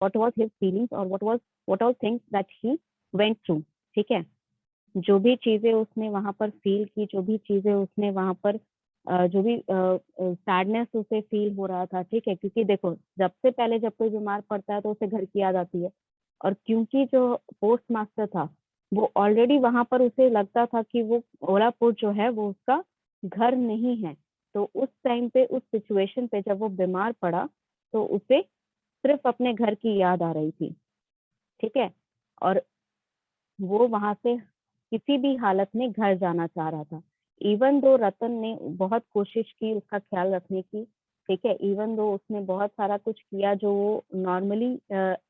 what was his feelings और what all things that he went through, ठीक है। जो भी चीजें उसने वहां पर फील की, जो भी चीजें उसने वहां पर जो भी सैडनेस उसे फील हो रहा था, ठीक है। क्योंकि देखो, जब से पहले जब कोई बीमार पड़ता है तो उसे घर की याद आती है, और क्योंकि जो पोस्ट मास्टर था वो ऑलरेडी वहां पर उसे लगता था कि वो ओलापुर जो है वो उसका घर नहीं है। तो उस टाइम पे, उस सिचुएशन पे जब वो बीमार पड़ा, तो उसे सिर्फ अपने घर की याद आ रही थी, ठीक है। और वो वहां से किसी भी हालत में घर जाना चाह रहा था। इवन दो रतन ने बहुत कोशिश की उसका ख्याल रखने की, ठीक है। इवन दो उसने बहुत सारा कुछ किया जो वो नॉर्मली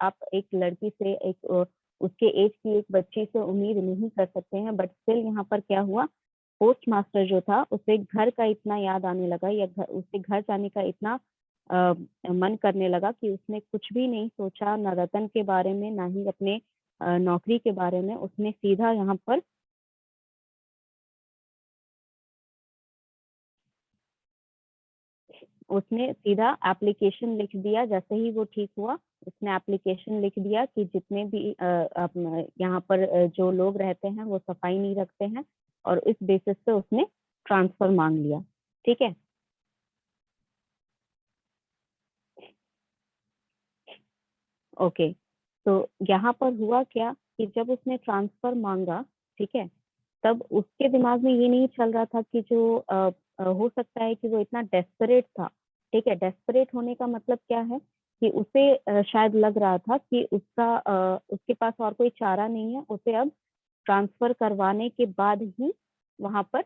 आप एक लड़की से, एक उसके एज की एक बच्ची से उम्मीद नहीं कर सकते हैं। बट स्टिल यहाँ पर क्या हुआ, पोस्ट मास्टर जो था उसे घर का इतना याद आने लगा, या उसके घर जाने का इतना मन करने लगा कि उसने कुछ भी नहीं सोचा, ना रतन के बारे में, ना ही अपने नौकरी के बारे में। उसने सीधा यहाँ पर उसने सीधा एप्लीकेशन लिख दिया। जैसे ही वो ठीक हुआ, उसने एप्लीकेशन लिख दिया कि जितने भी यहाँ पर जो लोग रहते हैं वो सफाई नहीं रखते हैं, और इस बेसिस पे उसने ट्रांसफर मांग लिया, ठीक है। ओके, तो यहाँ पर हुआ क्या कि जब उसने ट्रांसफर मांगा, ठीक है, तब उसके दिमाग में ये नहीं चल रहा था कि जो हो सकता है कि वो इतना डेस्परेट था, ठीक है। डेस्परेट होने का मतलब क्या है कि उसे शायद लग रहा था कि उसके पास और कोई चारा नहीं है, उसे अब ट्रांसफर करवाने के बाद ही वहां पर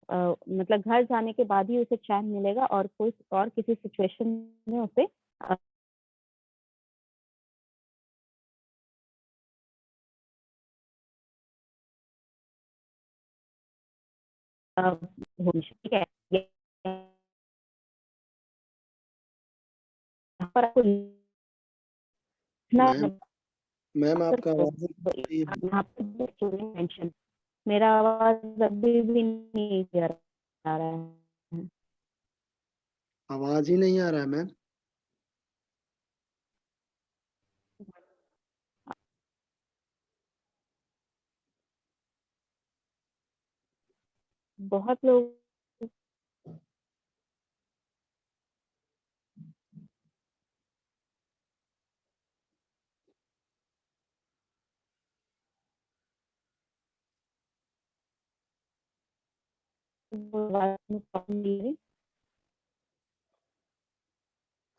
मतलब घर जाने के बाद ही उसे चैन मिलेगा, और कोई और किसी सिचुएशन में उसे ठीक है। यहाँ पर आपको मैम मैम आपका आवाज यहाँ पे मेंशन, मेरा आवाज अभी भी नहीं क्लियर आ रहा है। आवाज ही नहीं आ रहा है मैम। बहुत लोग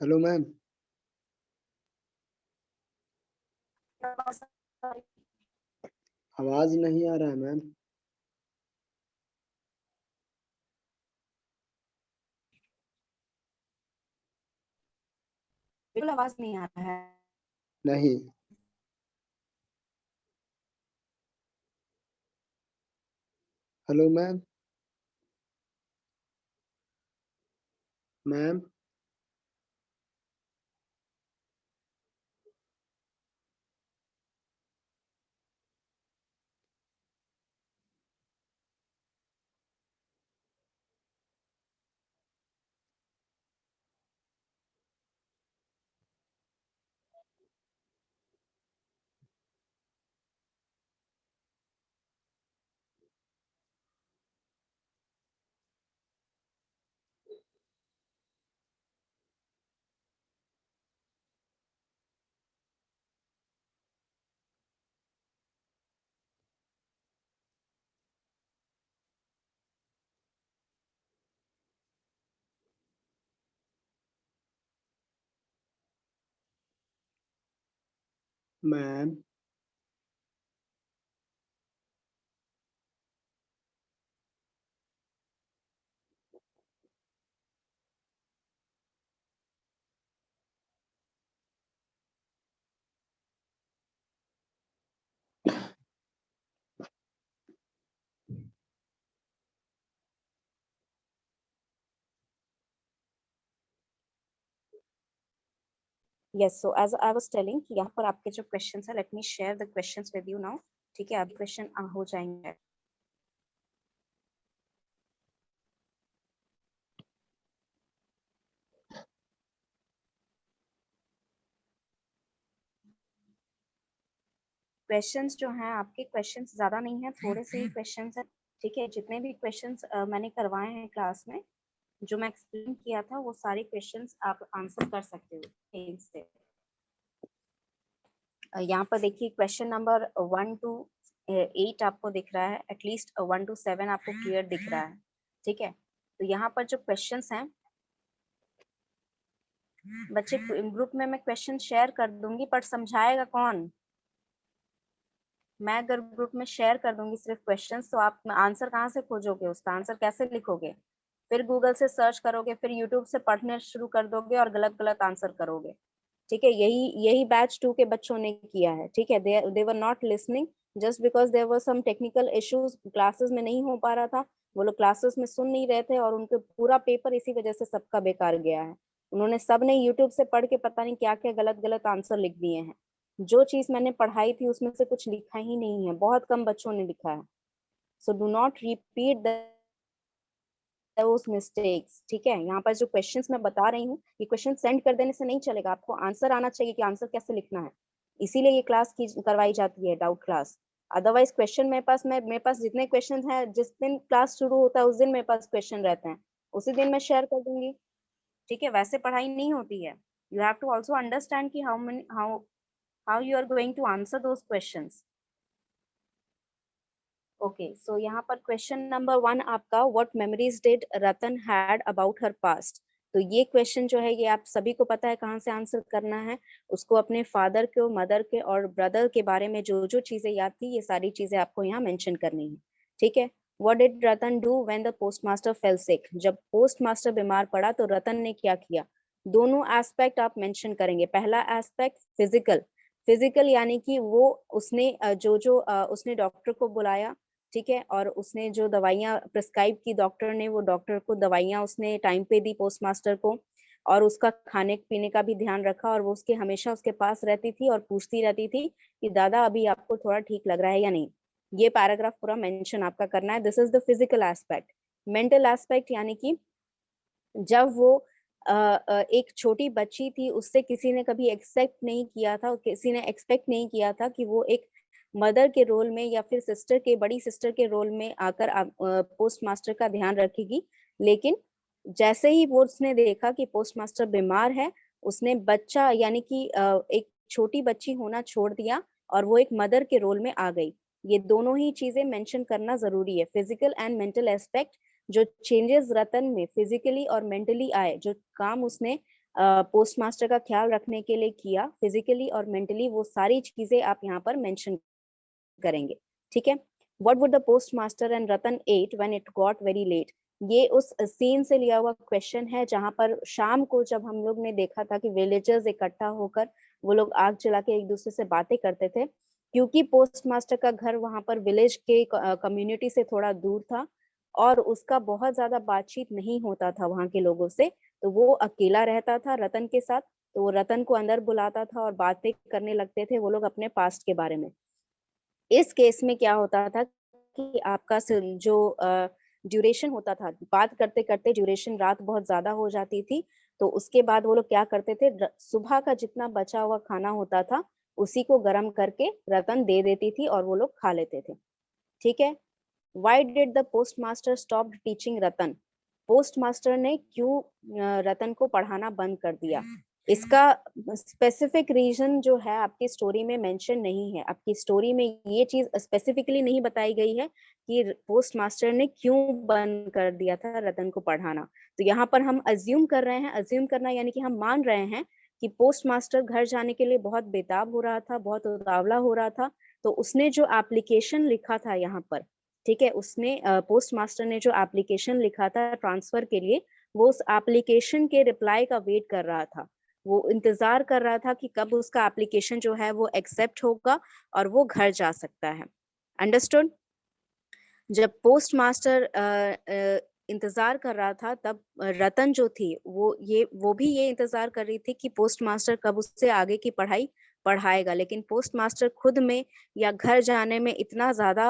हेलो मैम। आवाज नहीं आ रहा है मैम। बिल्कुल आवाज नहीं आ रहा है। नहीं। Hello ma'am. Ma'am ma'am yes, so as I was telling कि यहाँ पर आपके जो क्वेश्चंस है, let me share the questions with you now, ठीक है। अब क्वेश्चन हो जाएंगे। क्वेश्चंस जो हैं आपके, क्वेश्चंस ज्यादा नहीं है, थोड़े से ही क्वेश्चंस हैं, ठीक है। जितने भी क्वेश्चंस मैंने करवाए हैं क्लास में, जो मैं एक्सप्लेन किया था, वो सारे क्वेश्चंस आप आंसर कर सकते हो पेन से। यहाँ पर देखिए क्वेश्चन नंबर 1 to 8 आपको दिख रहा है, एटलीस्ट 1 to 7 आपको क्लियर दिख रहा है, ठीक है। तो यहाँ पर जो क्वेश्चंस हैं बच्चे, ग्रुप में मैं क्वेश्चन शेयर कर दूंगी, पर समझाएगा कौन? मैं अगर ग्रुप में शेयर कर दूंगी सिर्फ क्वेश्चंस, तो आप आंसर कहाँ से खोजोगे? उसका आंसर कैसे लिखोगे? फिर गूगल से सर्च करोगे, फिर यूट्यूब से पढ़ने शुरू कर दोगे और गलत गलत आंसर करोगे, ठीक है। यही बैच 2 के बच्चों ने किया है, ठीक है। They were not listening just because there were some technical issues, classes में नहीं हो पा रहा था, वो लोग क्लासेस में सुन नहीं रहे थे, और उनके पूरा पेपर इसी वजह से सबका बेकार गया है। उन्होंने सब ने यूट्यूब से पढ़ के पता नहीं क्या क्या गलत गलत आंसर लिख दिए हैं। जो चीज मैंने पढ़ाई थी उसमें से कुछ लिखा ही नहीं है, बहुत कम बच्चों ने लिखा है। So do not repeat those mistakes, ठीक है। यहाँ पर जो क्वेश्चंस मैं बता रही हूँ, ये क्वेश्चन सेंड कर देने से नहीं चलेगा, आपको आंसर आना चाहिए कि आंसर कैसे लिखना है। इसीलिए ये क्लास की करवाई जाती है, डाउट क्लास। अदरवाइज क्वेश्चन मेरे पास जितने क्वेश्चन हैं, जिस दिन क्लास शुरू होता है उस दिन मेरे पास क्वेश्चन रहते हैं, उसी दिन मैं शेयर कर दूंगी, ठीक है। वैसे पढ़ाई नहीं होती है। You have to also understand कि how you are going to answer those questions. Okay, so यहाँ पर क्वेश्चन नंबर 1 आपका, what memories did Ratan had about her past. तो ये क्वेश्चन जो है, ये आप सभी को पता है कहाँ से आंसर करना है। उसको अपने फादर के, मदर के और ब्रदर के बारे में जो जो चीजें याद थी, ये सारी चीजें आपको यहाँ मेंशन करनी है, ठीक है। What did Ratan do when the postmaster fail सिक। जब पोस्टमास्टर बीमार पड़ा तो रतन ने क्या किया। दोनों एस्पेक्ट आप मेंशन करेंगे। पहला एस्पेक्ट फिजिकल, फिजिकल यानी कि वो उसने उसने डॉक्टर को बुलाया, ठीक है, और उसने जो दवाइयाँ प्रिस्क्राइब की डॉक्टर ने, वो डॉक्टर को दवाइयाँ उसने टाइम पे दी पोस्टमास्टर को, और उसका खाने पीने का भी ध्यान रखा, और वो उसके हमेशा उसके पास रहती थी और पूछती रहती थी कि दादा अभी आपको थोड़ा ठीक लग रहा है या नहीं। ये पैराग्राफ पूरा मेंशन आपका करना है। This is the physical aspect. Mental aspect यानी कि जब वो एक छोटी बच्ची थी, उससे किसी ने कभी एक्सेप्ट नहीं किया था, किसी ने एक्सपेक्ट नहीं किया था कि वो एक मदर के रोल में या फिर सिस्टर के, बड़ी सिस्टर के रोल में आकर पोस्ट मास्टर का ध्यान रखेगी। लेकिन जैसे ही वो उसने देखा कि पोस्ट मास्टर बीमार है, उसने बच्चा यानी कि एक छोटी बच्ची होना छोड़ दिया और वो एक मदर के रोल में आ गई। ये दोनों ही चीजें मेंशन करना जरूरी है, फिजिकल एंड मेंटल एस्पेक्ट। जो चेंजेस रतन में फिजिकली और मेंटली आए, जो काम उसने पोस्ट मास्टर का ख्याल रखने के लिए किया फिजिकली और मेंटली, वो सारी चीजें आप यहाँ पर मेंशन करेंगे, ठीक है। What would the postmaster and Ratan ate when it got very late. ये उस सीन से लिया हुआ क्वेश्चन है जहां पर शाम को जब हम लोग ने देखा था कि विलेजर्स इकट्ठा होकर वो लोग आग जला के एक दूसरे से बातें करते थे, क्योंकि पोस्ट मास्टर का घर वहां पर विलेज के कम्युनिटी से थोड़ा दूर था और उसका बहुत ज्यादा बातचीत नहीं होता था वहां के लोगों से, तो वो अकेला रहता था रतन के साथ। तो वो रतन को अंदर बुलाता था और बातें करने लगते थे वो लोग अपने पास्ट के बारे में। इस केस में क्या होता था कि आपका जो ड्यूरेशन होता था, बात करते करते ड्यूरेशन रात बहुत ज्यादा हो जाती थी, तो उसके बाद वो लोग क्या करते थे, सुबह का जितना बचा हुआ खाना होता था उसी को गर्म करके रतन दे देती थी और वो लोग खा लेते थे, ठीक है। Why did the postmaster stop teaching Ratan. Post master ने क्यों रतन को पढ़ाना बंद कर दिया। इसका स्पेसिफिक रीजन जो है आपकी स्टोरी में मेंशन नहीं है। आपकी स्टोरी में ये चीज स्पेसिफिकली नहीं बताई गई है कि पोस्ट मास्टर ने क्यों बंद कर दिया था रतन को पढ़ाना। तो यहाँ पर हम अज्यूम कर रहे हैं, अज्यूम करना यानी कि हम मान रहे हैं कि पोस्ट मास्टर घर जाने के लिए बहुत बेताब हो रहा था, बहुत उतावला हो रहा था। तो उसने जो एप्लीकेशन लिखा था यहाँ पर, ठीक है, उसने पोस्ट मास्टर ने जो एप्लीकेशन लिखा था ट्रांसफर के लिए, वो उस एप्लीकेशन के रिप्लाई का वेट कर रहा था। वो इंतजार कर रहा था कि कब उसका एप्लीकेशन जो है वो एक्सेप्ट होगा और वो घर जा सकता है। अंडरस्टूड। जब पोस्ट मास्टर इंतजार कर रहा था, तब रतन जो थी वो भी ये इंतजार कर रही थी कि पोस्ट मास्टर कब उससे आगे की पढ़ाई पढ़ाएगा। लेकिन पोस्ट मास्टर खुद में या घर जाने में इतना ज्यादा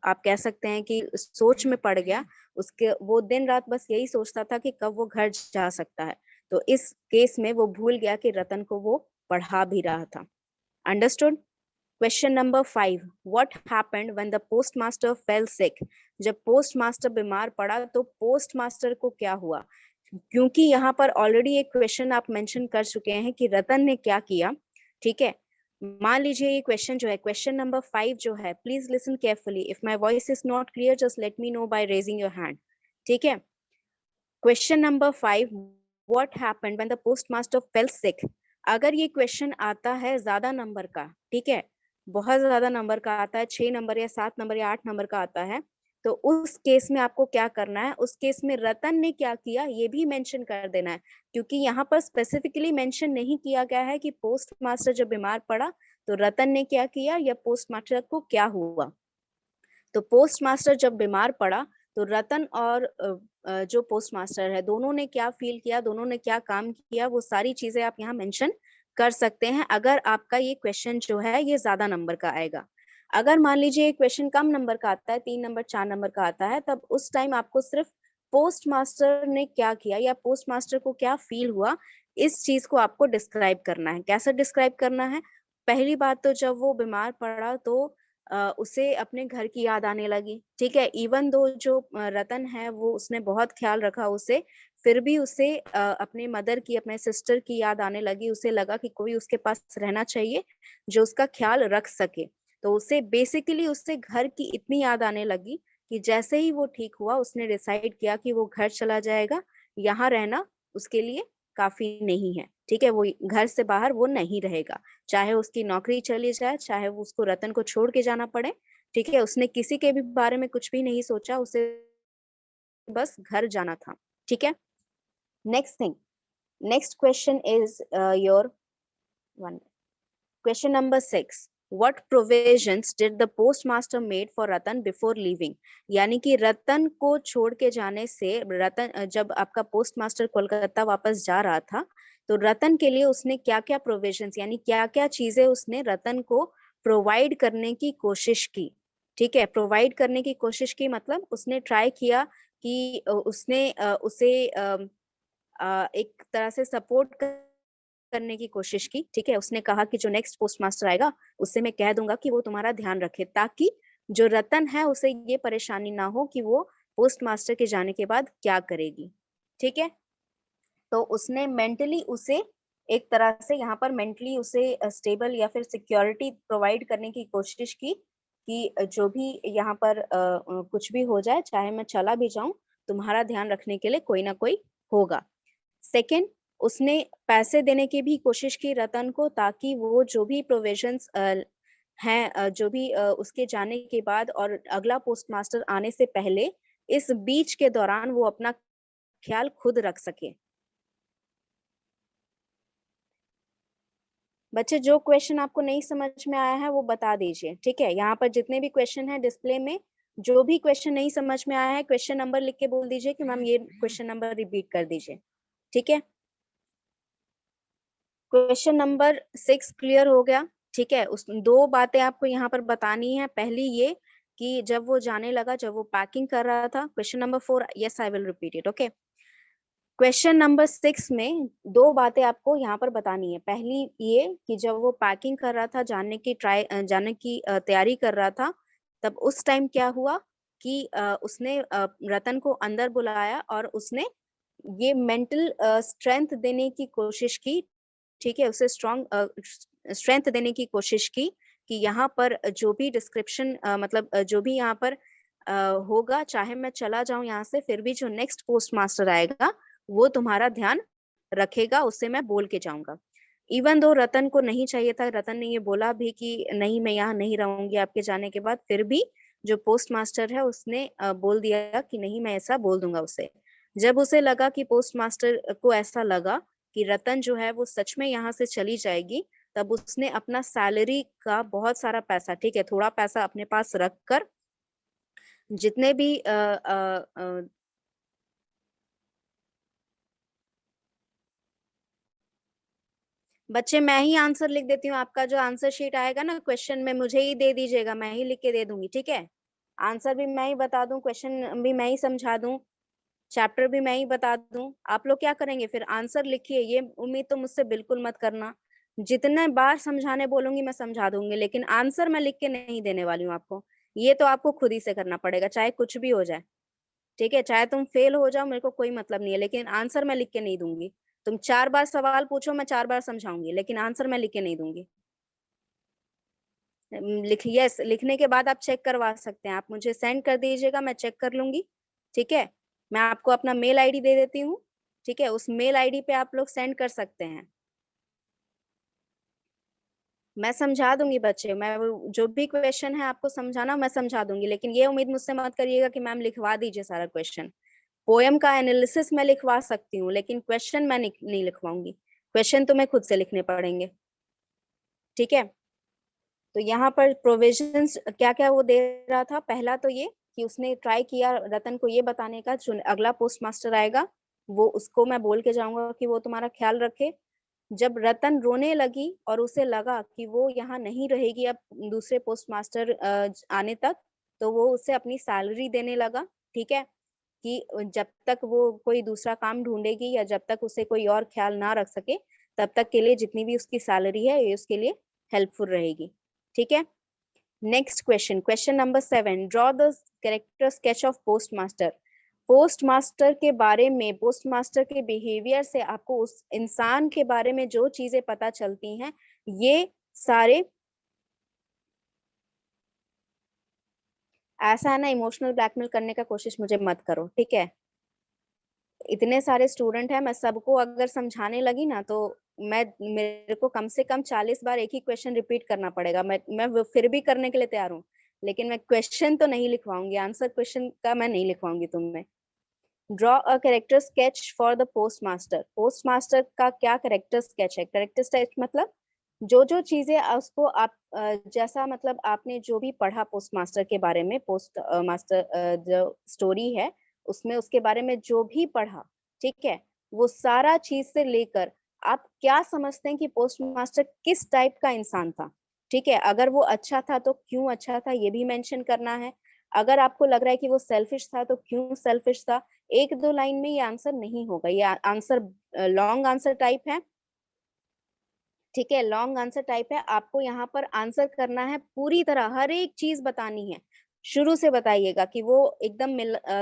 आप कह सकते हैं कि सोच में पड़ गया, उसके वो दिन रात बस यही सोचता था कि कब वो घर जा सकता है। तो इस केस में वो भूल गया कि रतन को वो पढ़ा भी रहा था। Understood. Question number 5, what happened when the postmaster fail सिक? जब पोस्टमास्टर बीमार पड़ा तो पोस्टमास्टर को क्या हुआ? क्योंकि यहाँ पर ऑलरेडी एक क्वेश्चन आप मेंशन कर चुके हैं कि रतन ने क्या किया, ठीक है। मान लीजिए ये क्वेश्चन जो है, क्वेश्चन नंबर 5 जो है, please listen carefully, if my voice is not clear just let me know by raising your hand, ठीक है। Question number 5, what happened when the postmaster fail सिक? अगर ये क्वेश्चन आता है ज्यादा नंबर का, ठीक है, बहुत ज्यादा नंबर का आता है, 6 नंबर या 7 नंबर या 8 नंबर का आता है, तो उस केस में आपको क्या करना है, उस केस में रतन ने क्या किया ये भी मेंशन कर देना है, क्योंकि यहाँ पर स्पेसिफिकली मेंशन नहीं किया गया है कि पोस्ट मास्टर जब बीमार पड़ा तो रतन ने क्या किया या पोस्ट मास्टर को क्या हुआ। तो पोस्ट मास्टर जब बीमार पड़ा तो रतन और जो पोस्ट मास्टर है दोनों ने क्या फील किया, दोनों ने क्या काम किया, वो सारी चीजें आप यहाँ मेंशन कर सकते हैं अगर आपका ये क्वेश्चन जो है ये ज्यादा नंबर का आएगा। अगर मान लीजिए क्वेश्चन कम नंबर का आता है, 3 नंबर 4 नंबर का आता है, तब उस टाइम आपको सिर्फ पोस्ट मास्टर ने क्या किया या पोस्ट मास्टर को क्या फील हुआ इस चीज को आपको डिस्क्राइब करना है। कैसे डिस्क्राइब करना है? पहली बात तो जब वो बीमार पड़ा तो उसे अपने घर की याद आने लगी, ठीक है। इवन दो जो रतन है वो उसने बहुत ख्याल रखा उसे, फिर भी उसे अपने मदर की, अपने सिस्टर की याद आने लगी। उसे लगा कि कोई उसके पास रहना चाहिए जो उसका ख्याल रख सके। तो उसे बेसिकली उससे घर की इतनी याद आने लगी कि जैसे ही वो ठीक हुआ उसने डिसाइड किया कि वो घर चला जाएगा, यहाँ रहना उसके लिए काफी नहीं है, ठीक है। वो घर से बाहर वो नहीं रहेगा, चाहे उसकी नौकरी चली जाए, चाहे वो उसको रतन को छोड़ के जाना पड़े, ठीक है। उसने किसी के भी बारे में कुछ भी नहीं सोचा, उसे बस घर जाना था, ठीक है। Next thing, next question is your one, question number 6, what provisions did the postmaster made for Ratan before leaving? यानी कि रतन को छोड़ के जाने से रतन जब आपका पोस्टमास्टर कोलकाता वापस जा रहा था तो रतन के लिए उसने क्या क्या प्रोविजंस यानी क्या क्या चीजें उसने रतन को प्रोवाइड करने की कोशिश की, ठीक है। प्रोवाइड करने की कोशिश की मतलब उसने ट्राई किया कि उसने उसे एक तरह से सपोर्ट करने की कोशिश की, ठीक है। उसने कहा कि जो नेक्स्ट पोस्टमास्टर आएगा उससे मैं कह दूंगा कि वो तुम्हारा ध्यान रखे, ताकि जो रतन है उसे ये परेशानी ना हो कि वो पोस्टमास्टर के जाने के बाद क्या करेगी, ठीक है। तो उसने मेंटली उसे एक तरह से यहाँ पर मेंटली उसे स्टेबल या फिर सिक्योरिटी प्रोवाइड करने की कोशिश की कि जो भी यहाँ पर कुछ भी हो जाए, चाहे मैं चला भी जाऊं, तुम्हारा ध्यान रखने के लिए कोई ना कोई होगा। सेकेंड, उसने पैसे देने की भी कोशिश की रतन को, ताकि वो जो भी प्रोविजंस हैं जो भी उसके जाने के बाद और अगला पोस्टमास्टर आने से पहले इस बीच के दौरान वो अपना ख्याल खुद रख सके। बच्चे जो क्वेश्चन आपको नहीं समझ में आया है वो बता दीजिए, ठीक है। यहाँ पर जितने भी क्वेश्चन है डिस्प्ले में, जो भी क्वेश्चन नहीं समझ में आया है क्वेश्चन नंबर लिख के बोल दीजिए कि मैम ये क्वेश्चन नंबर रिपीट कर दीजिए, ठीक है। क्वेश्चन नंबर 6 क्लियर हो गया, ठीक है। उस दो बातें आपको यहाँ पर बतानी है। पहली ये कि जब वो जाने लगा, जब वो पैकिंग कर रहा था, question number 4, yes I will repeat it, okay. Question number 6 में दो बातें आपको यहाँ पर बतानी है। पहली ये कि जब वो पैकिंग कर रहा था, जाने की तैयारी कर रहा था, तब उस टाइम क्या हुआ कि उसने रतन को अंदर बुलाया और उसने ये मेंटल स्ट्रेंथ देने की कोशिश की, ठीक है। उसे स्ट्रेंथ देने की कोशिश की कि यहाँ पर जो भी डिस्क्रिप्शन मतलब जो भी यहाँ पर होगा, चाहे मैं चला जाऊं यहाँ से, फिर भी जो नेक्स्ट पोस्ट मास्टर आएगा वो तुम्हारा ध्यान रखेगा, उससे मैं बोल के जाऊंगा। इवन दो रतन को नहीं चाहिए था, रतन ने ये बोला भी कि नहीं मैं यहाँ नहीं रहूंगी आपके जाने के बाद, फिर भी जो पोस्ट मास्टर है उसने बोल दिया कि नहीं मैं ऐसा बोल दूंगा उसे। जब उसे लगा कि पोस्ट मास्टर को ऐसा लगा कि रतन जो है वो सच में यहाँ से चली जाएगी, तब उसने अपना सैलरी का बहुत सारा पैसा, ठीक है, थोड़ा पैसा अपने पास रख कर जितने भी बच्चे मैं ही आंसर लिख देती हूँ, आपका जो आंसर शीट आएगा ना क्वेश्चन में मुझे ही दे दीजिएगा, मैं ही लिख के दे दूंगी, ठीक है। आंसर भी मैं ही बता दूं, क्वेश्चन भी मैं ही समझा दूं, चैप्टर भी मैं ही बता दूं। आप लोग क्या करेंगे फिर? आंसर लिखिए, ये उम्मीद तो मुझसे बिल्कुल मत करना। जितने बार समझाने बोलूंगी मैं समझा दूंगी, लेकिन आंसर मैं लिख के नहीं देने वाली हूँ आपको। ये तो आपको खुद ही से करना पड़ेगा, चाहे कुछ भी हो जाए। ठीक है, चाहे तुम फेल हो जाओ, मेरे को कोई मतलब नहीं है, लेकिन आंसर मैं लिख के नहीं दूंगी। तुम 4 बार सवाल पूछो, मैं 4 बार समझाऊंगी, लेकिन आंसर मैं लिख के नहीं दूंगी। लिखने के बाद आप चेक करवा सकते हैं, आप मुझे सेंड कर दीजिएगा, मैं चेक कर लूंगी। ठीक है, मैं आपको अपना मेल आईडी दे देती हूँ। ठीक है, उस मेल आईडी पे आप लोग सेंड कर सकते हैं। मैं समझा दूंगी बच्चे, मैं जो भी क्वेश्चन है आपको समझाना मैं समझा दूंगी, लेकिन ये उम्मीद मुझसे मत करिएगा कि मैम लिखवा दीजिए सारा क्वेश्चन। पोएम का एनालिसिस मैं लिखवा सकती हूँ, लेकिन क्वेश्चन मैं नहीं लिखवाऊंगी। क्वेश्चन तुम्हें खुद से लिखने पड़ेंगे। ठीक है, तो यहाँ पर प्रोविजंस क्या क्या वो दे रहा था। पहला तो ये कि उसने ट्राई किया रतन को ये बताने का, जो अगला पोस्ट मास्टर आएगा वो उसको मैं बोल के जाऊंगा कि वो तुम्हारा ख्याल रखे। जब रतन रोने लगी और उसे लगा कि वो यहाँ नहीं रहेगी अब दूसरे पोस्ट मास्टर आने तक, तो वो उसे अपनी सैलरी देने लगा। ठीक है, कि जब तक वो कोई दूसरा काम ढूंढेगी या जब तक उसे कोई और ख्याल ना रख सके, तब तक के लिए जितनी भी उसकी सैलरी है ये उसके लिए हेल्पफुल रहेगी। ठीक है, next question, question number 7, draw the character sketch of post master. Post master के बारे में, पोस्ट मास्टर के बिहेवियर से आपको उस इंसान के बारे में जो चीजें पता चलती हैं, ये सारे, ऐसा है ना, इमोशनल ब्लैकमेल करने का कोशिश मुझे मत करो। ठीक है, इतने सारे स्टूडेंट हैं, मैं सबको अगर समझाने लगी ना तो मेरे को कम से कम 40 बार एक ही क्वेश्चन रिपीट करना पड़ेगा। मैं वो फिर भी करने के लिए तैयार हूँ, लेकिन मैं क्वेश्चन तो नहीं लिखवाऊंगी, आंसर क्वेश्चन का मैं नहीं लिखवाऊंगी तुम्हें। Draw a character sketch for the post master. Post master का क्या कैरेक्टर स्केच है? कैरेक्टर स्केच मतलब जो जो चीजें उसको आप जैसा, मतलब आपने जो भी पढ़ा पोस्ट मास्टर के बारे में, पोस्ट मास्टर जो स्टोरी है उसमें उसके बारे में जो भी पढ़ा, ठीक है, वो सारा चीज से लेकर आप क्या समझते हैं कि पोस्ट मास्टर किस टाइप का इंसान था। ठीक है, अगर वो अच्छा था तो क्यों अच्छा था ये भी मेंशन करना है। अगर आपको लग रहा है कि वो सेल्फिश था तो क्यों सेल्फिश था। 1-2 लाइन में ये आंसर नहीं होगा, ये आंसर लॉन्ग आंसर टाइप है। ठीक है, लॉन्ग आंसर टाइप है, आपको यहाँ पर आंसर करना है पूरी तरह, हर एक चीज बतानी है। शुरू से बताइएगा कि वो एकदम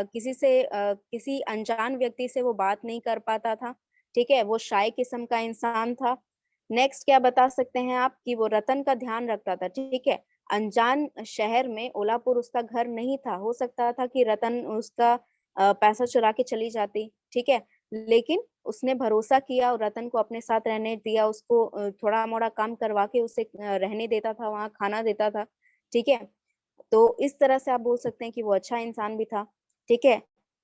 किसी से किसी अनजान व्यक्ति से वो बात नहीं कर पाता था। ठीक है, वो शाय किस्म का इंसान था। नेक्स्ट क्या बता सकते हैं आप कि वो रतन का ध्यान रखता था। ठीक है, अनजान शहर में ओलापुर उसका घर नहीं था, हो सकता था कि रतन उसका पैसा चुरा के चली जाती। ठीक है, लेकिन उसने भरोसा किया और रतन को अपने साथ रहने दिया, उसको थोड़ा मोड़ा काम करवा के उसे रहने देता था, वहां खाना देता था। ठीक है, तो इस तरह से आप बोल सकते हैं कि वो अच्छा इंसान भी था। ठीक है,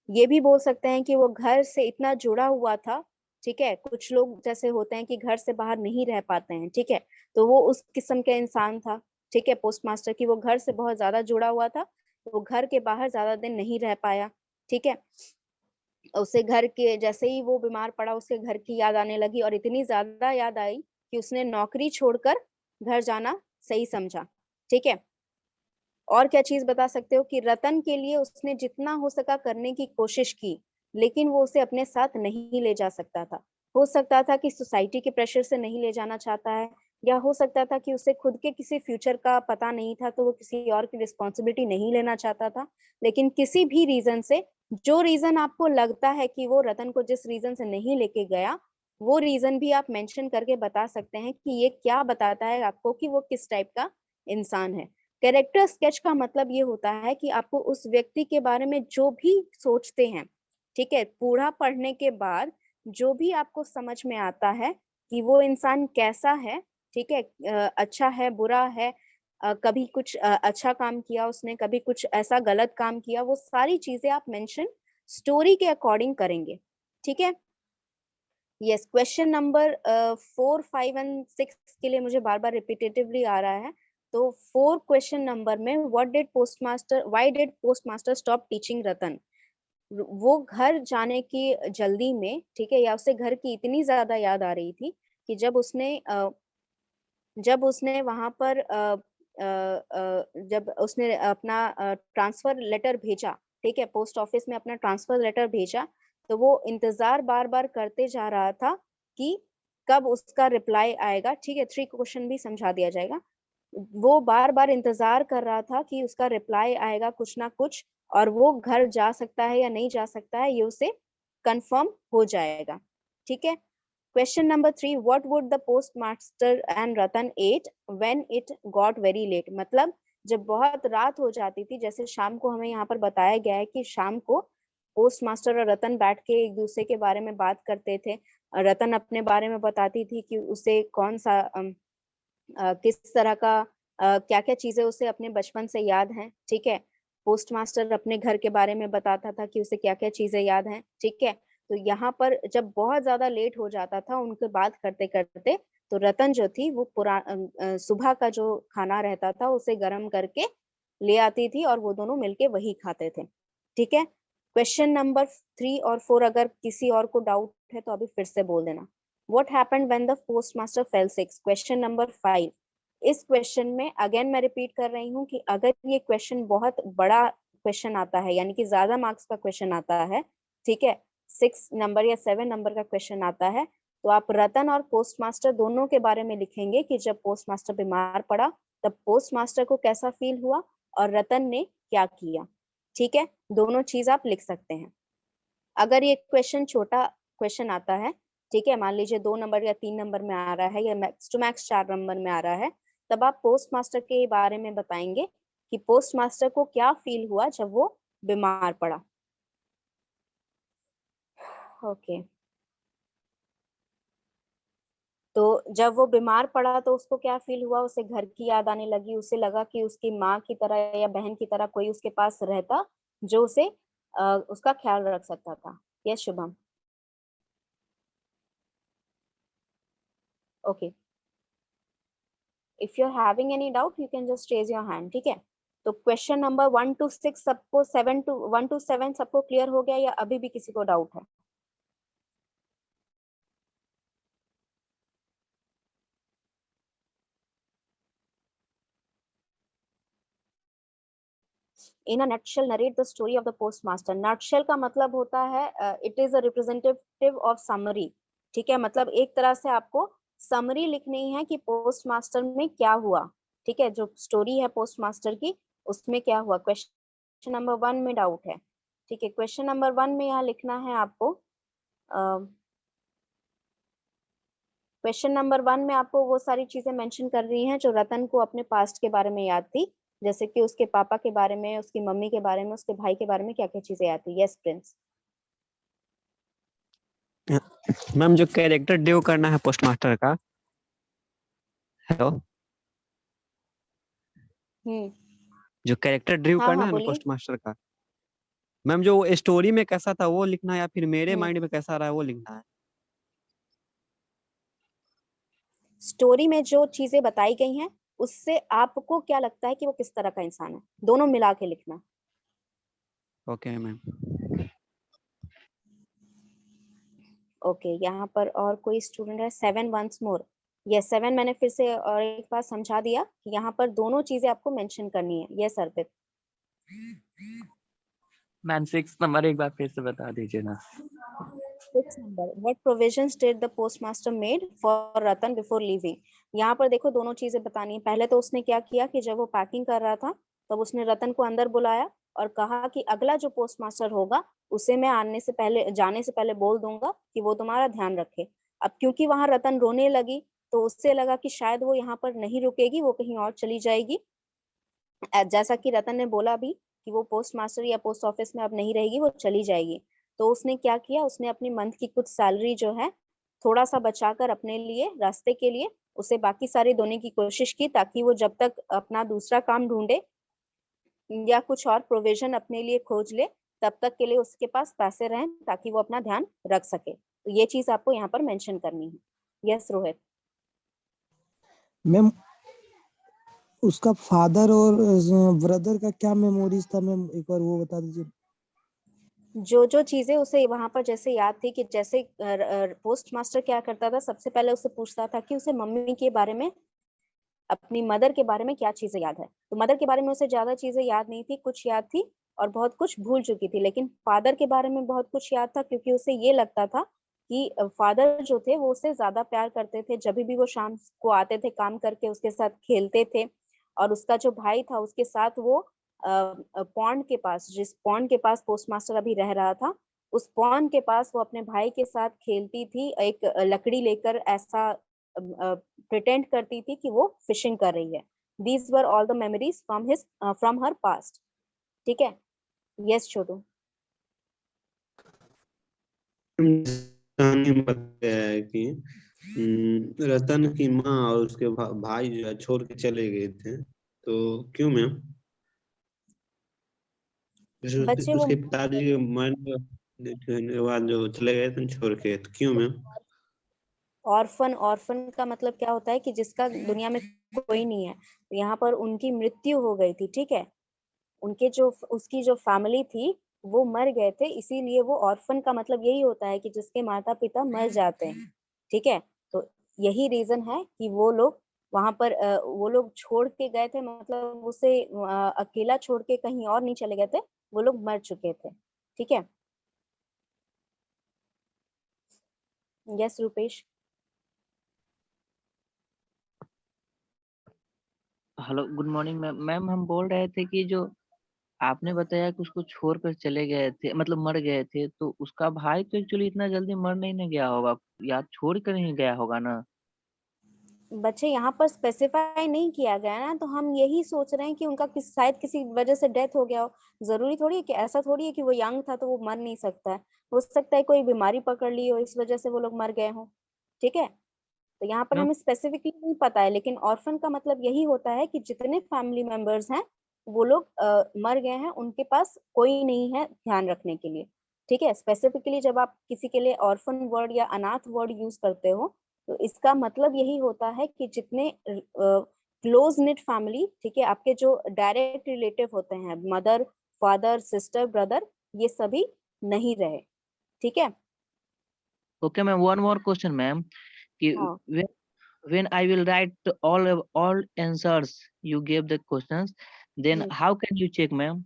ये भी बोल सकते हैं कि वो घर से इतना जुड़ा हुआ था। ठीक है, कुछ लोग जैसे होते हैं कि घर से बाहर नहीं रह पाते हैं। ठीक है, तो वो उस किस्म का इंसान था। ठीक है, पोस्ट मास्टर की वो घर से बहुत ज्यादा जुड़ा हुआ था, तो वो घर के बाहर ज्यादा दिन नहीं रह पाया। ठीक है, उसे घर के, जैसे ही वो बीमार पड़ा उसके घर की याद आने लगी, और इतनी ज्यादा याद आई कि उसने नौकरी छोड़कर घर जाना सही समझा। ठीक है, और क्या चीज बता सकते हो कि रतन के लिए उसने जितना हो सका करने की कोशिश की, लेकिन वो उसे अपने साथ नहीं ले जा सकता था। हो सकता था कि सोसाइटी के प्रेशर से नहीं ले जाना चाहता है, या हो सकता था कि उसे खुद के किसी फ्यूचर का पता नहीं था, तो वो किसी और की रिस्पॉन्सिबिलिटी नहीं लेना चाहता था। लेकिन किसी भी रीजन से, जो रीजन आपको लगता है कि वो रतन को जिस रीजन से नहीं लेके गया, वो रीजन भी आप मेंशन करके बता सकते हैं कि ये क्या बताता है आपको कि वो किस टाइप का इंसान है। कैरेक्टर स्केच का मतलब ये होता है कि आपको उस व्यक्ति के बारे में जो भी सोचते हैं, ठीक है, पूरा पढ़ने के बाद जो भी आपको समझ में आता है कि वो इंसान कैसा है, ठीक है, अच्छा है, बुरा है, कभी कुछ अच्छा काम किया उसने, कभी कुछ ऐसा गलत काम किया, वो सारी चीजें आप मेंशन स्टोरी के अकॉर्डिंग करेंगे। ठीक है, यस, क्वेश्चन नंबर 4, 5 एंड 6 के लिए मुझे बार बार रिपीटेटिवली आ रहा है। तो 4 क्वेश्चन नंबर में, why did postmaster stop teaching Ratan. वो घर जाने की जल्दी में, ठीक है, या उसे घर की इतनी ज्यादा याद आ रही थी कि जब उसने वहां पर जब उसने अपना ट्रांसफर लेटर भेजा, ठीक है, पोस्ट ऑफिस में अपना ट्रांसफर लेटर भेजा, तो वो इंतजार बार बार करते जा रहा था कि कब उसका रिप्लाई आएगा, ठीक है, 3 क्वेश्चन भी समझा दिया जाएगा। वो बार बार इंतजार कर रहा था कि उसका रिप्लाई आएगा कुछ ना कुछ, और वो घर जा सकता है या नहीं जा सकता है ये उसे कंफर्म हो जाएगा, ठीक है। Question number 3, what would the postmaster and Ratan ate when it got very late, मतलब जब बहुत रात हो जाती थी, जैसे शाम को हमें यहाँ पर बताया गया है कि शाम को पोस्ट मास्टर और रतन बैठ के एक दूसरे के बारे में बात करते थे। रतन अपने बारे में बताती थी कि उसे कौन सा किस तरह का क्या क्या चीजें उसे अपने बचपन से याद हैं, ठीक है। पोस्ट मास्टर अपने घर के बारे में बताता था कि उसे क्या क्या चीजें याद हैं, ठीक है। तो यहाँ पर जब बहुत ज्यादा लेट हो जाता था उनके बात करते करते, तो रतन जो थी वो सुबह का जो खाना रहता था उसे गर्म करके ले आती थी और वो दोनों मिलके वही खाते थे, ठीक है। क्वेश्चन नंबर 3 और 4 अगर किसी और को डाउट है तो अभी फिर से बोल देना। What happened when the postmaster fell sick? Question number 5। इस क्वेश्चन में अगेन मैं रिपीट कर रही हूँ कि अगर ये क्वेश्चन बहुत बड़ा क्वेश्चन आता है, यानी कि ज्यादा मार्क्स का क्वेश्चन आता है, ठीक है, 6 नंबर या 7 नंबर का क्वेश्चन आता है, तो आप रतन और पोस्टमास्टर दोनों के बारे में लिखेंगे कि जब पोस्टमास्टर बीमार पड़ा तब पोस्टमास्टर को कैसा फील हुआ और रतन ने क्या किया, ठीक है। दोनों चीज आप लिख सकते हैं। अगर ये क्वेश्चन छोटा क्वेश्चन आता है, ठीक है, मान लीजिए 2 नंबर या 3 नंबर में आ रहा है या मैक्स टू मैक्स 4 नंबर में आ रहा है, तब आप पोस्ट मास्टर के बारे में बताएंगे कि पोस्ट मास्टर को क्या फील हुआ जब वो बीमार पड़ा। ओके, तो जब वो बीमार पड़ा तो उसको क्या फील हुआ, उसे घर की याद आने लगी, उसे लगा कि उसकी माँ की तरह या बहन की तरह कोई उसके पास रहता जो उसे उसका ख्याल रख सकता था। Yes Shubham. Okay, if you're having any doubt you can just raise your hand, ठीक है। तो क्वेश्चन नंबर 1 to 6 सबको 1 to 7 सबको क्लियर हो गया या अभी भी किसी को डाउट है? In a nutshell narrate the story of the postmaster. Nutshell का मतलब होता है it is a representative of summary, ठीक है, मतलब एक तरह से आपको समरी लिखनी है कि पोस्टमास्टर में क्या हुआ, ठीक है, जो स्टोरी है पोस्टमास्टर की उसमें क्या हुआ। क्वेश्चन नंबर 1 में डाउट है, ठीक है। क्वेश्चन नंबर 1 में यहाँ लिखना है आपको, क्वेश्चन नंबर 1 में आपको वो सारी चीजें मेंशन कर रही हैं जो रतन को अपने पास्ट के बारे में याद थी, जैसे कि उसके पापा के बारे में, उसकी मम्मी के बारे में, उसके भाई के बारे में क्या क्या चीजें याद थी। Yes Prince. मैम जो कैरेक्टर ड्यू करना है पोस्टमास्टर का, हेलो, जो कैरेक्टर ड्यू हाँ करना हाँ है ना बोलिए। पोस्टमास्टर का, मैम जो स्टोरी में कैसा था वो लिखना है या फिर मेरे माइंड में कैसा रहा है वो लिखना है? स्टोरी में जो चीजें बताई गई हैं उससे आपको क्या लगता है कि वो किस तरह का इंसान है, दोनों मिला के लिखना। Okay ma'am. ओके, यहाँ पर और कोई स्टूडेंट है? 7 वंस मोर। यस 7 मैंने फिर से और एक बार समझा दिया कि यहाँ पर दोनों चीजें आपको मेंशन करनी है। यस अर्पित। मैम 6 नंबर एक बार फिर से बता दीजिए ना। 6 number, what provisions did the postmaster made for Ratan before leaving. यहाँ पर देखो दोनों चीजें बतानी है। पहले तो उसने क्या किया कि जब वो पैकिंग कर रहा था तब उसने रतन को अंदर बुलाया और कहा कि अगला जो पोस्टमास्टर होगा उसे मैं जाने से पहले बोल दूंगा कि वो तुम्हारा ध्यान रखे। अब क्योंकि वहां रतन रोने लगी तो उससे लगा कि शायद वो यहाँ पर नहीं रुकेगी, वो कहीं और चली जाएगी। जैसा कि रतन ने बोला भी कि वो पोस्ट मास्टर या पोस्ट ऑफिस में अब नहीं रहेगी, वो चली जाएगी। तो उसने क्या किया, उसने अपनी मंथ की कुछ सैलरी जो है थोड़ा सा बचाकर अपने लिए रास्ते के लिए उसे बाकी सारी देने की कोशिश की, ताकि वो जब तक अपना दूसरा काम ढूंढे या कुछ और प्रोविजन अपने लिए खोज ले तब तक के लिए उसके पास पैसे रहें ताकि वो अपना ध्यान रख सके। तो ये चीज आपको यहाँ पर मेंशन करनी है। यस रोहित। मैम उसका फादर और ब्रदर का क्या मेमोरीज था मैम, एक बार वो बता दीजिए। जो जो चीजें उसे वहां पर जैसे याद थी कि जैसे पोस्ट मास्टर क्या करता था, सबसे पहले उससे पूछता था कि उसे मम्मी के बारे में, अपनी मदर के बारे में क्या चीजें याद है। तो मदर के बारे में उसे ज्यादा चीजें याद नहीं थी, कुछ याद थी और बहुत कुछ भूल चुकी थी, लेकिन फादर के बारे में बहुत कुछ याद था क्योंकि उसे ये लगता था कि फादर जो थे वो उससे ज्यादा प्यार करते थे, जब भी वो शाम को आते थे काम करके उसके साथ खेलते थे, और उसका जो भाई था उसके साथ वो पॉन्ड के पास, जिस पॉन्ड के पास पोस्टमास्टर अभी रह रहा था, उस पॉन्ड के पास वो अपने भाई के साथ खेलती थी, एक लकड़ी लेकर ऐसा प्रिटेंड करती थी कि वो फिशिंग कर रही है। These were all the memories from her past. ठीक है, यस छोटू। कहानी में बताया है कि रतन की माँ और उसके भाई जो है छोड़ के चले गए थे, तो क्यों मैम? बच्चे वो उसके पिताजी के मरने के बाद जो चले गए थे छोड़ के, तो क्यों मैम? ऑर्फन, ऑर्फन का मतलब क्या होता है कि जिसका दुनिया में कोई नहीं है, तो यहाँ पर उनकी मृत्यु हो गई थी। ठीक है, उनके जो उसकी जो फैमिली थी वो मर गए थे, इसीलिए वो ऑर्फन का मतलब यही होता है कि जिसके माता पिता मर जाते हैं। ठीक है, तो यही रीजन है कि वो लोग वहां पर वो लोग छोड़ के गए थे, मतलब उसे अकेला छोड़ के कहीं और नहीं चले गए थे, वो लोग मर चुके थे। ठीक है, yes Rupesh. Hello, good morning ma'am. Ma'am हम बोल रहे थे कि जो आपने बताया कि उसको छोड़कर चले गए थे, मतलब मर गए थे, तो उसका भाई तो एक्चुअली इतना जल्दी मर नहीं ना गया होगा, या छोड़ कर नहीं गया होगा ना। बच्चे यहाँ पर स्पेसिफाई नहीं किया गया ना, तो हम यही सोच रहे हैं कि उनका शायद किसी वजह से डेथ हो गया हो। जरूरी थोड़ी है कि ऐसा थोड़ी है कि वो यंग था तो वो मर नहीं सकता है, हो सकता है कोई बीमारी पकड़ ली हो इस वजह से वो लोग मर गए हों। ठीक है, तो यहाँ पर मैम हमें स्पेसिफिकली नहीं पता है, लेकिन ऑर्फन का मतलब यही होता है कि जितने फैमिली मेंबर्स हैं वो लोग मर गए हैं, उनके पास कोई नहीं है ध्यान रखने के लिए। ठीक है, स्पेसिफिकली जब आप किसी के लिए ऑर्फन वर्ड या अनाथ वर्ड यूज करते हो, तो इसका मतलब यही होता है कि जितने क्लोज निट फैमिली, ठीक है, आपके जो डायरेक्ट रिलेटिव होते हैं, मदर फादर सिस्टर ब्रदर, ये सभी नहीं रहे। ठीक है, okay ma'am, one more question ma'am, कि हाँ when I will write all answers you gave the questions, then how can you check ma'am?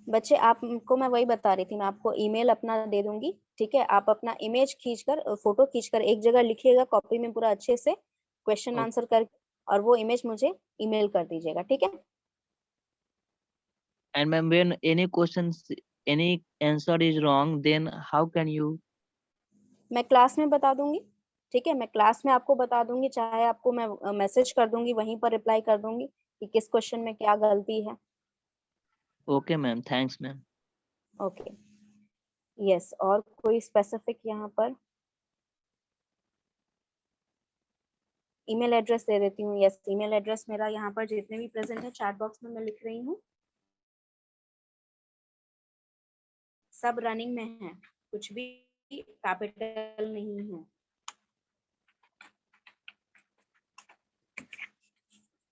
बच्चे, आपको मैं वही बता रही थी, मैं आपको ईमेल अपना दे दूंगी। ठीक है, आप अपना इमेज खींचकर, फोटो खींचकर एक जगह लिखिएगा कॉपी में पूरा अच्छे से क्वेश्चन Okay. आंसर करके, और वो इमेज मुझे ईमेल कर दीजिएगा। ठीक है, And ma'am, when any questions, any answer is wrong, then how can you? मैं क्लास में बता दूंगी। ठीक है, मैं क्लास में आपको बता दूंगी, चाहे आपको मैं मैसेज कर दूंगी, वहीं पर रिप्लाई कर दूंगी कि किस क्वेश्चन में क्या गलती है। Okay ma'am, thanks ma'am. Okay, yes, और कोई स्पेसिफिक यहाँ पर? ईमेल एड्रेस दे देती हूँ। यस, ईमेल एड्रेस मेरा यहाँ पर जितने भी प्रेजेंट है चैट बॉक्स में मैं लिख रही हूँ, सब रनिंग में है, कुछ भी कैपिटल नहीं है।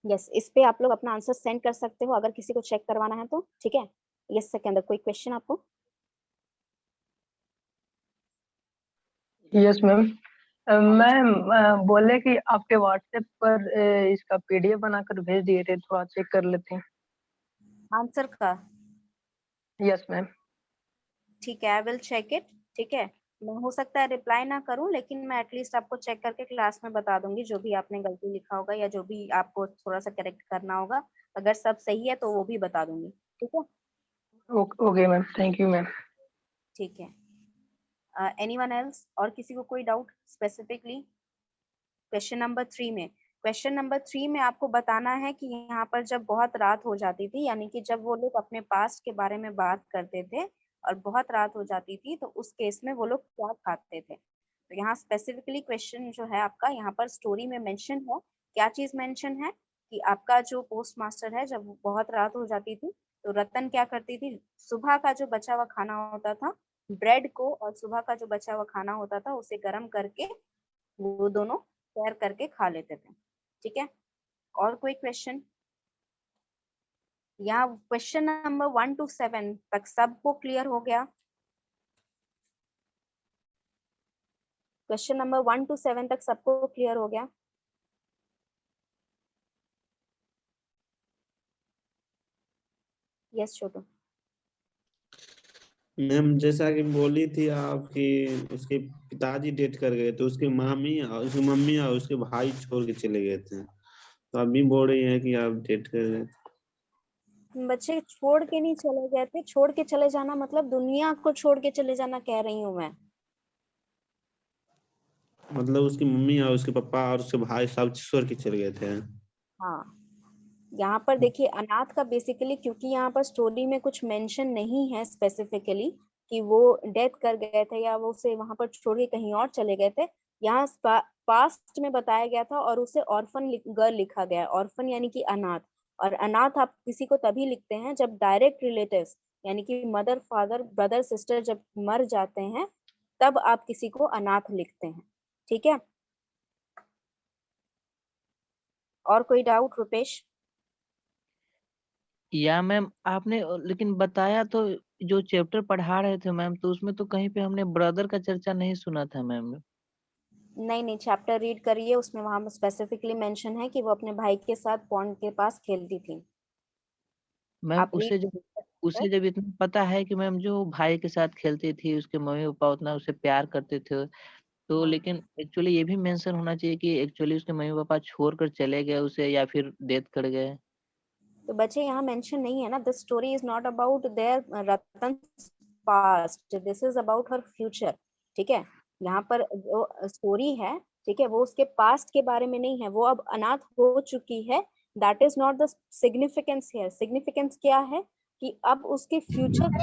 यस, इस पे आप लोग अपना आंसर सेंड कर सकते हो अगर किसी को चेक करवाना है तो। ठीक है, यस के अंदर कोई क्वेश्चन आपको? Yes ma'am. मैम बोले कि आपके व्हाट्सएप पर इसका पीडीएफ बनाकर भेज दिए थे, थोड़ा चेक कर लेते हैं। आंसर का? Yes ma'am. ठीक है, आई विल चेक इट। ठीक है, मैं हो सकता है रिप्लाई ना करूं, लेकिन मैं एटलीस्ट आपको चेक करके क्लास में बता दूंगी जो भी आपने गलती लिखा होगा या जो भी आपको थोड़ा सा करेक्ट करना होगा। अगर सब सही है तो वो भी बता दूंगी। ठीक है, okay ma'am, thank you ma'am. ठीक है। एनीवन एल्स, और किसी को कोई डाउट स्पेसिफिकली? क्वेश्चन नंबर 3 में, क्वेश्चन नंबर 3 में आपको बताना है कि यहाँ पर जब बहुत रात हो जाती थी, यानी कि जब वो लोग अपने पास्ट के बारे में बात करते थे और बहुत रात हो जाती थी, तो उस केस में वो लोग क्या खाते थे। तो यहाँ स्पेसिफिकली क्वेश्चन जो है आपका, यहाँ पर स्टोरी में मेंशन है, क्या चीज मेंशन है कि आपका जो पोस्ट मास्टर है, जब बहुत रात हो जाती थी तो रतन क्या करती थी, सुबह का जो बचा हुआ खाना होता था, ब्रेड को और सुबह का जो बचा हुआ खाना होता था उसे गर्म करके वो दोनों शेयर करके खा लेते थे। ठीक है, और कोई क्वेश्चन? यहाँ क्वेश्चन नंबर 1 to 7 तक सबको क्लियर हो गया? क्वेश्चन नंबर 1 to 7 तक सबको क्लियर हो गया? यस छोटू। मैम जैसा कि बोली थी आप कि उसके पिताजी डेट कर गए तो उसकी मामी और उसकी मम्मी और उसके भाई छोड़ के चले गए थे, तो अभी बोल रही है कि आप डेट कर गए थे। बच्चे छोड़ के नहीं चले गए थे, छोड़ के चले जाना मतलब दुनिया को छोड़ के चले जाना कह रही हूँ मैं। मतलब उसकी मम्मी और उसके पापा और उसके भाई सब छोड़ के चले गए थे। हाँ, यहाँ पर देखिए अनाथ का बेसिकली, क्योंकि यहाँ पर स्टोरी में कुछ मेंशन नहीं है स्पेसिफिकली कि वो डेथ कर गए थे या वो उसे वहां पर छोड़ के कहीं और चले गए थे। यहाँ पास्ट में बताया गया था और उसे ऑर्फन गर्ल लिखा गया है। ऑर्फन यानी कि अनाथ, और अनाथ आप किसी को तभी लिखते हैं जब डायरेक्ट रिलेटिव्स यानी कि मदर फादर ब्रदर सिस्टर जब मर जाते हैं, तब आप किसी को अनाथ लिखते हैं। ठीक है, और कोई डाउट रुपेश? या मैम आपने लेकिन बताया तो, जो चैप्टर पढ़ा रहे थे मैम, तो उसमें तो कहीं पे हमने ब्रदर का चर्चा नहीं सुना था मैम। नहीं, चैप्टर रीड करिए, उसमें वहां स्पेसिफिकली मेंशन है कि वो अपने भाई के साथ पॉन्ड के पास खेलती थी। मैम आप रीड उसे जब इतना पता है कि मैम जो भाई के साथ खेलती थी, उसके मम्मी पापा उतना उसे प्यार करते थे, तो हाँ, लेकिन एक्चुअली ये भी मेंशन होना चाहिए कि एक्चुअली उसके मम्मी पापा छोड़कर चले गए उसे या फिर डेथ कर गए। तो बच्चे यहाँ मेंशन नहीं है ना, the story is not about their Ratan past, this is about her future. ठीक है, यहाँ पर जो स्टोरी है, ठीक है, वो उसके पास्ट के बारे में नहीं है, वो अब अनाथ हो चुकी है। That is not the significance here. Significance क्या है कि अब उसके फ्यूचर,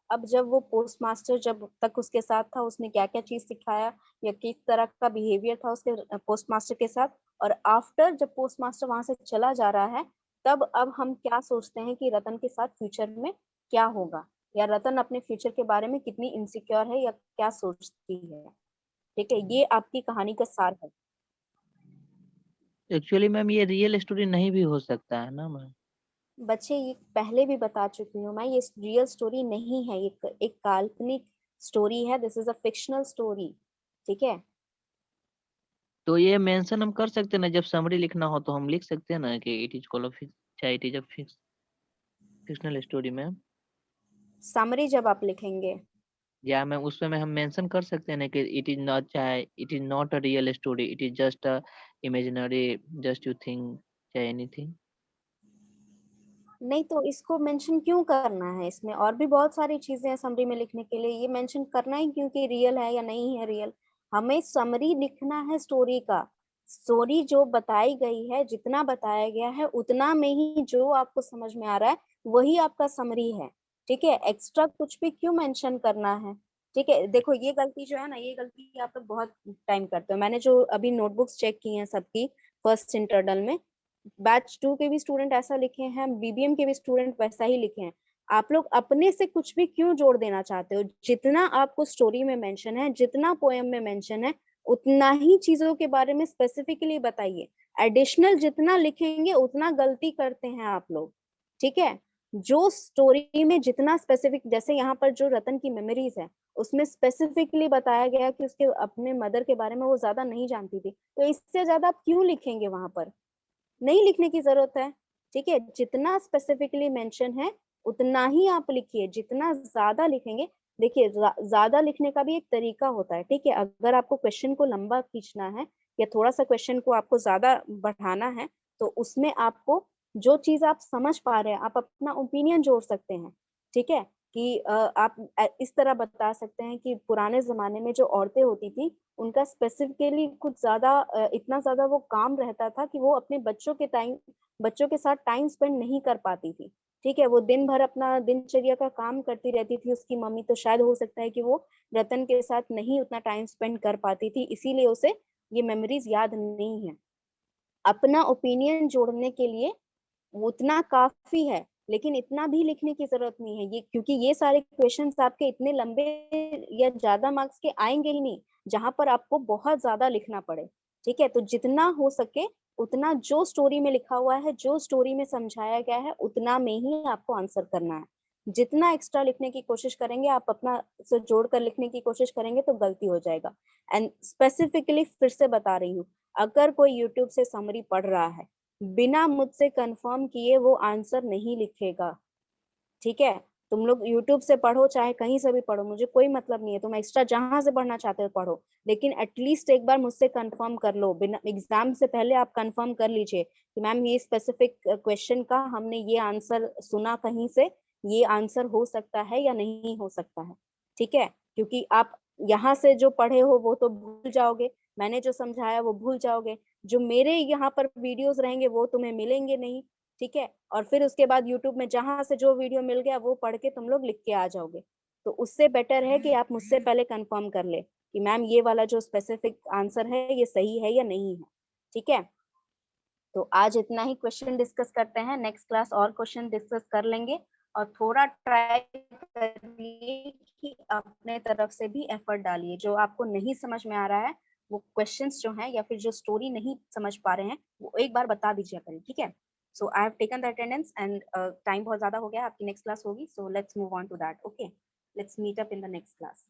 अब जब वो पोस्ट मास्टर जब तक उसके साथ था उसने क्या क्या चीज सिखाया या किस तरह का बिहेवियर था उसके पोस्ट मास्टर के साथ, और आफ्टर जब पोस्ट मास्टर वहां से चला जा रहा है, तब अब हम क्या सोचते हैं कि रतन के साथ फ्यूचर में क्या होगा, या रतन अपने फ्यूचर के बारे में कितनी इनसिक्योर है या क्या सोचती है। ठीक है, ये आपकी कहानी का सार है। एक्चुअली मैम ये रियल स्टोरी नहीं भी हो सकता है ना मैम। बच्चे ये पहले भी बता चुकी हूँ मैं, ये रियल स्टोरी नहीं है, ये एक काल्पनिक स्टोरी है। This is a fictional story. ठीक है, तो ये मेंशन हम कर सकते हैं ना, जब समरी लिखना हो तो हम लिख सकते हैं ना कि इट इज कॉल्ड चाहे it is a fictional story में। समरी जब आप लिखेंगे, या मैम उसमें हम मेंशन कर सकते हैं ना कि इट इज नॉट, चाहे it is not a real story, it is just a imaginary, just you think, चाहे एनीथिंग। नहीं तो इसको मेंशन क्यों करना है? इसमें और भी बहुत सारी चीजें हैं समरी में लिखने के लिए, ये मेंशन करना ही क्योंकि रियल है या नहीं है रियल? हमें समरी लिखना है स्टोरी का। स्टोरी जो बताई गई है, जितना बताया गया है उतना में ही जो आपको समझ में आ रहा है वही आपका समरी है। ठीक है, एक्स्ट्रा कुछ भी क्यों मेंशन करना है? ठीक है, देखो ये गलती जो है ना, ये गलती आप लोग बहुत टाइम करते हो। मैंने जो अभी नोटबुक्स चेक की हैं सबकी फर्स्ट इंटरनल में, बैच 2 के भी स्टूडेंट ऐसा लिखे हैं, बीबीएम के भी स्टूडेंट वैसा ही लिखे हैं। आप लोग अपने से कुछ भी क्यों जोड़ देना चाहते हो? जितना आपको स्टोरी में मेंशन है, जितना पोएम में मेंशन है, उतना ही चीजों के बारे में स्पेसिफिकली बताइए। एडिशनल जितना लिखेंगे उतना गलती करते हैं आप लोग। ठीक है, जो स्टोरी में जितना स्पेसिफिक, जैसे यहाँ पर जो रतन की मेमोरीज है उसमें स्पेसिफिकली बताया गया कि उसके अपने मदर के बारे में वो ज्यादा नहीं जानती थी, तो इससे ज्यादा आप क्यों लिखेंगे? वहां पर नहीं लिखने की जरूरत है। ठीक है, जितना स्पेसिफिकली मेंशन है उतना ही आप लिखिए। जितना ज्यादा लिखेंगे, देखिए ज्यादा लिखने का भी एक तरीका होता है। ठीक है, अगर आपको क्वेश्चन को लंबा खींचना है या थोड़ा सा क्वेश्चन को आपको ज्यादा बढ़ाना है, तो उसमें आपको जो चीज आप समझ पा रहे हैं आप अपना ओपिनियन जोड़ सकते हैं। ठीक है, कि आप इस तरह बता सकते हैं कि पुराने जमाने में जो औरतें होती थी उनका स्पेसिफिकली कुछ ज्यादा इतना ज्यादा वो काम रहता था कि वो अपने बच्चों के साथ टाइम स्पेंड नहीं कर पाती थी। ठीक है, वो दिन भर अपना दिनचर्या का काम करती रहती थी उसकी मम्मी, तो शायद हो सकता है कि वो रतन के साथ नहीं उतना टाइम स्पेंड कर पाती थी, इसीलिए उसे ये मेमोरीज याद नहीं है। अपना ओपिनियन जोड़ने के लिए उतना काफी है, लेकिन इतना भी लिखने की जरूरत नहीं है ये, क्योंकि ये सारे क्वेश्चंस आपके इतने लंबे या ज्यादा मार्क्स के आएंगे ही नहीं जहां पर आपको बहुत ज्यादा लिखना पड़े। ठीक है, तो जितना हो सके उतना जो स्टोरी में लिखा हुआ है, जो स्टोरी में समझाया गया है, उतना में ही आपको आंसर करना है। जितना एक्स्ट्रा लिखने की कोशिश करेंगे, आप अपना से जोड़कर लिखने की कोशिश करेंगे तो गलती हो जाएगा। एंड स्पेसिफिकली फिर से बता रही हूँ, अगर कोई यूट्यूब से समरी पढ़ रहा है, बिना मुझसे कंफर्म किए वो आंसर नहीं लिखेगा। ठीक है, तुम लोग यूट्यूब से पढ़ो चाहे कहीं से भी पढ़ो, मुझे कोई मतलब नहीं है, तुम एक्स्ट्रा जहां से पढ़ना चाहते हो पढ़ो, लेकिन एटलीस्ट एक बार मुझसे कंफर्म कर लो, बिना एग्जाम से पहले आप कंफर्म कर लीजिए कि मैम ये स्पेसिफिक क्वेश्चन का हमने ये आंसर सुना कहीं से, ये आंसर हो सकता है या नहीं हो सकता है, ठीक है। क्योंकि आप यहाँ से जो पढ़े हो वो तो भूल जाओगे, मैंने जो समझाया वो भूल जाओगे, जो मेरे यहाँ पर वीडियोस रहेंगे वो तुम्हें मिलेंगे नहीं, ठीक है। और फिर उसके बाद यूट्यूब में जहां से जो वीडियो मिल गया वो पढ़ के तुम लोग लिख के आ जाओगे। तो उससे बेटर है कि आप मुझसे पहले कंफर्म कर ले कि मैम ये वाला जो स्पेसिफिक आंसर है ये सही है या नहीं है, ठीक है। तो आज इतना ही क्वेश्चन डिस्कस करते हैं, नेक्स्ट क्लास और क्वेश्चन डिस्कस कर लेंगे, और थोड़ा ट्राई करिए कि अपने तरफ से भी एफर्ट डालिए, जो आपको नहीं समझ में आ रहा है वो क्वेश्चंस जो हैं या फिर जो स्टोरी नहीं समझ पा रहे हैं वो एक बार बता दीजिए करें, ठीक है। So I have taken the attendance and time बहुत ज्यादा हो गया, आपकी नेक्स्ट क्लास होगी, so let's move on to that, okay, let's meet up in the next class.